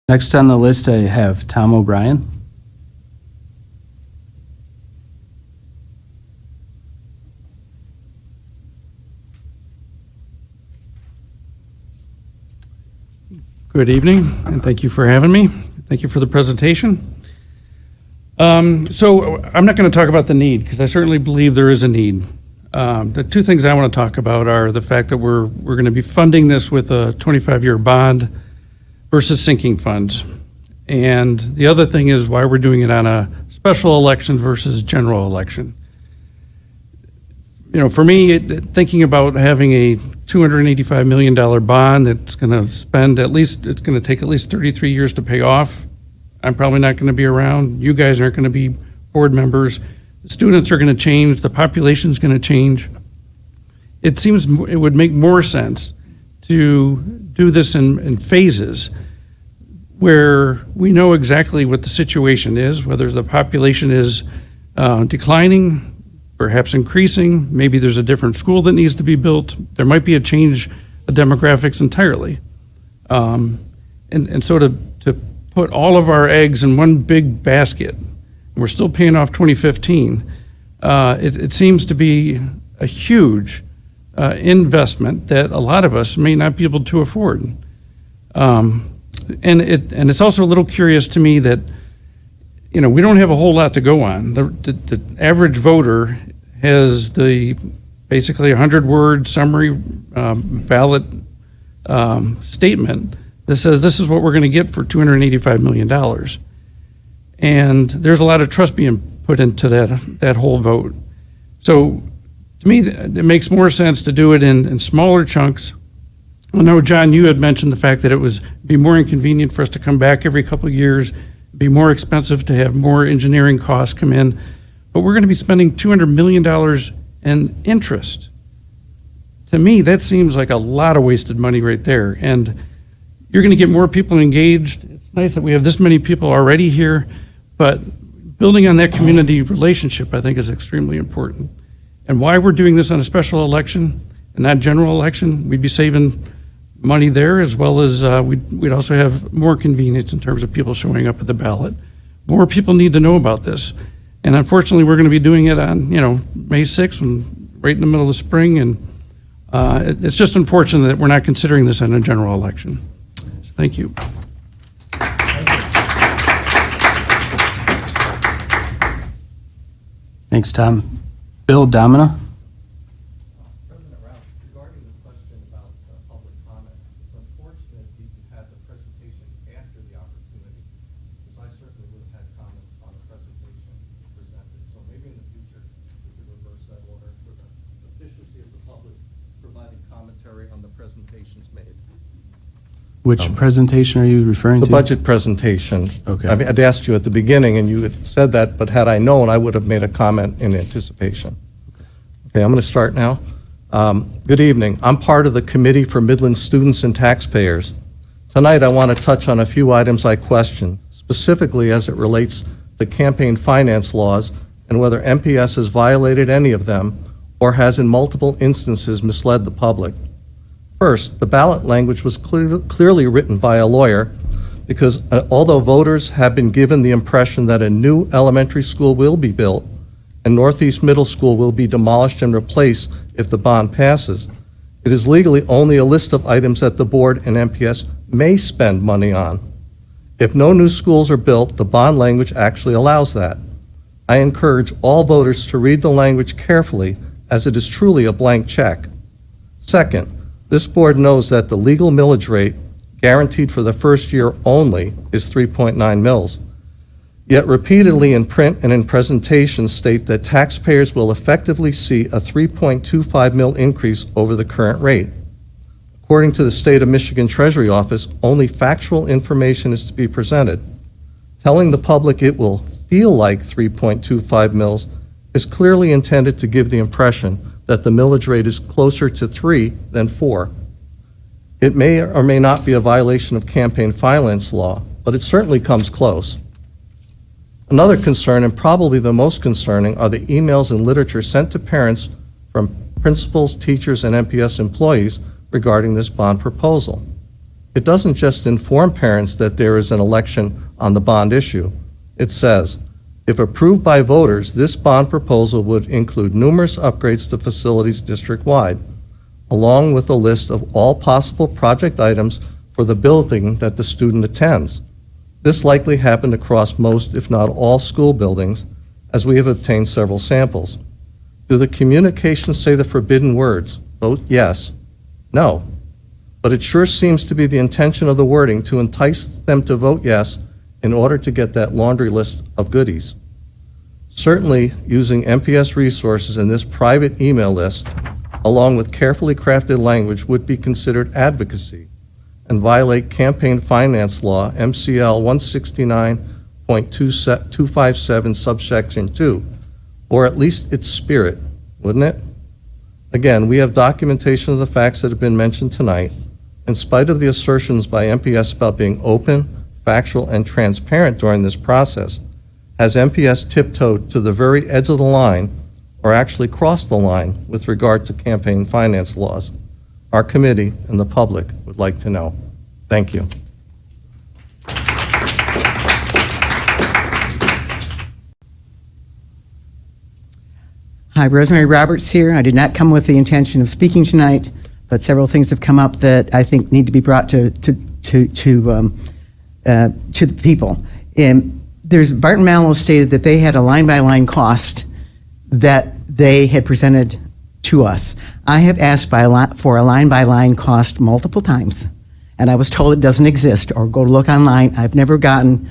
Next on the list, I have Tom O'Brien. Good evening, and thank you for having me. Thank you for the presentation. So I'm not going to talk about the need, because I certainly believe there is a need. The two things I want to talk about are the fact that we're going to be funding this with a 25-year bond versus sinking funds. And the other thing is why we're doing it on a special election versus general election. You know, for me, thinking about having a $285 million bond that's going to spend it's going to take at least 33 years to pay off. I'm probably not going to be around. You guys aren't going to be board members. The students are going to change. The population is going to change. It seems it would make more sense to do this in phases where we know exactly what the situation is, whether the population is declining, perhaps increasing, maybe there's a different school that needs to be built. There might be a change of demographics entirely. And so to put all of our eggs in one big basket, we're still paying off 2015, it seems to be a huge investment that a lot of us may not be able to afford. And it's also a little curious to me that, you know, we don't have a whole lot to go on. The average voter has basically 100-word summary ballot statement that says this is what we're going to get for $285 million. And there's a lot of trust being put into that whole vote. So to me, it makes more sense to do it in smaller chunks. I know, John, you had mentioned the fact that it would be more inconvenient for us to come back every couple of years, be more expensive to have more engineering costs come in, but we're going to be spending $200 million in interest. To me, that seems like a lot of wasted money right there. And you're going to get more people engaged. It's nice that we have this many people already here, but building on that community relationship, I think, is extremely important. And why we're doing this on a special election and not general election, we'd be saving money there, as well as we'd also have more convenience in terms of people showing up at the ballot. More people need to know about this. And unfortunately, we're going to be doing it on, May 6th, and right in the middle of the spring, and it's just unfortunate that we're not considering this in a general election. So thank you. Thanks, Tom. Bill Domina. President Rao, regarding the question about public comment, it's unfortunate that you had the presentation after the opportunity, because I certainly would have had comments on the presentation presented. So maybe in the future, we could reverse that order for the efficiency of the public providing commentary on the presentations made. Which presentation are you referring to? The budget presentation. Okay. I mean, I'd asked you at the beginning, and you had said that, but had I known, I would have made a comment in anticipation. Okay, I'm going to start now. Good evening. I'm part of the Committee for Midland Students and Taxpayers. Tonight, I want to touch on a few items I question, specifically as it relates to campaign finance laws and whether MPS has violated any of them or has in multiple instances misled the public. First, the ballot language was clearly written by a lawyer because although voters have been given the impression that a new elementary school will be built and Northeast Middle School will be demolished and replaced if the bond passes, it is legally only a list of items that the board and MPS may spend money on. If no new schools are built, the bond language actually allows that. I encourage all voters to read the language carefully, as it is truly a blank check. Second, this board knows that the legal millage rate, guaranteed for the first year only, is 3.9 mils. Yet repeatedly in print and in presentations state that taxpayers will effectively see a 3.25 mil increase over the current rate. According to the State of Michigan Treasury Office, only factual information is to be presented. Telling the public it will feel like 3.25 mils is clearly intended to give the impression that the millage rate is closer to 3 than 4. It may or may not be a violation of campaign finance law, but it certainly comes close. Another concern, and probably the most concerning, are the emails and literature sent to parents from principals, teachers, and MPS employees regarding this bond proposal. it doesn't just inform parents that there is an election on the bond issue. It says, if approved by voters, this bond proposal would include numerous upgrades to facilities district-wide, along with a list of all possible project items for the building that the student attends. This likely happened across most, if not all, school buildings, as we have obtained several samples. Do the communications say the forbidden words, vote yes? No. But it sure seems to be the intention of the wording to entice them to vote yes in order to get that laundry list of goodies. Certainly, using MPS resources in this private email list, along with carefully crafted language, would be considered advocacy and violate campaign finance law, MCL 169.257, subsection 2, or at least its spirit, wouldn't it? Again, we have documentation of the facts that have been mentioned tonight. In spite of the assertions by MPS about being open, factual, and transparent during this process, has MPS tiptoed to the very edge of the line or actually crossed the line with regard to campaign finance laws? Our committee and the public would like to know. Thank you. Hi, Rosemary Roberts here. I did not come with the intention of speaking tonight, but several things have come up that I think need to be brought to the people. Barton Manilow stated that they had a line-by-line cost that they had presented to us. I have asked for a line-by-line cost multiple times, and I was told it doesn't exist, or go look online. I've never gotten,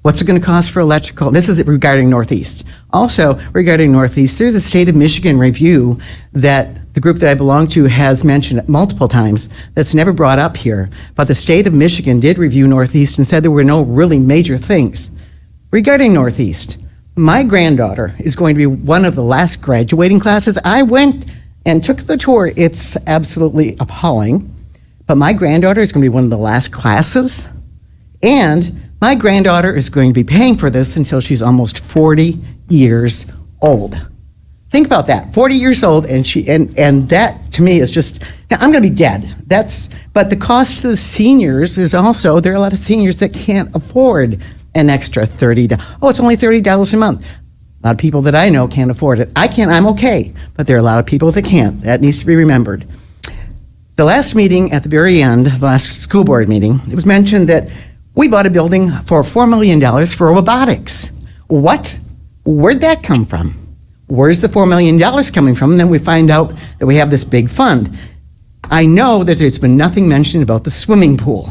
what's it going to cost for electrical? This is regarding Northeast. Also, regarding Northeast, there's a state of Michigan review that the group that I belong to has mentioned multiple times that's never brought up here. But the state of Michigan did review Northeast and said there were no really major things. Regarding Northeast, my granddaughter is going to be one of the last graduating classes. I went and took the tour. It's absolutely appalling. But my granddaughter is going to be one of the last classes. And my granddaughter is going to be paying for this until she's almost 40 years old. Think about that, 40 years old, and that to me is just, now I'm going to be dead. But the cost to the seniors is also, there are a lot of seniors that can't afford an extra $30. Oh, it's only $30 a month. A lot of people that I know can't afford it. I can't, I'm okay, but there are a lot of people that can't. That needs to be remembered. The last meeting at the very end, the last school board meeting, it was mentioned that we bought a building for $4 million for robotics. What? Where'd that come from? Where's the $4 million coming from? And then we find out that we have this big fund. I know that there's been nothing mentioned about the swimming pool.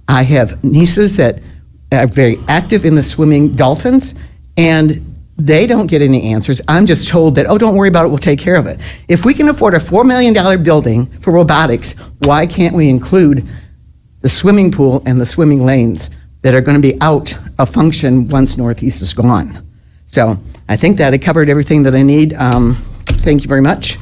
I have nieces that are very active in the swimming dolphins, and they don't get any answers. I'm just told that, oh, don't worry about it, we'll take care of it. If we can afford a $4 million building for robotics, why can't we include the swimming pool and the swimming lanes that are going to be out of function once Northeast is gone? So I think that I covered everything that I need. Thank you very much.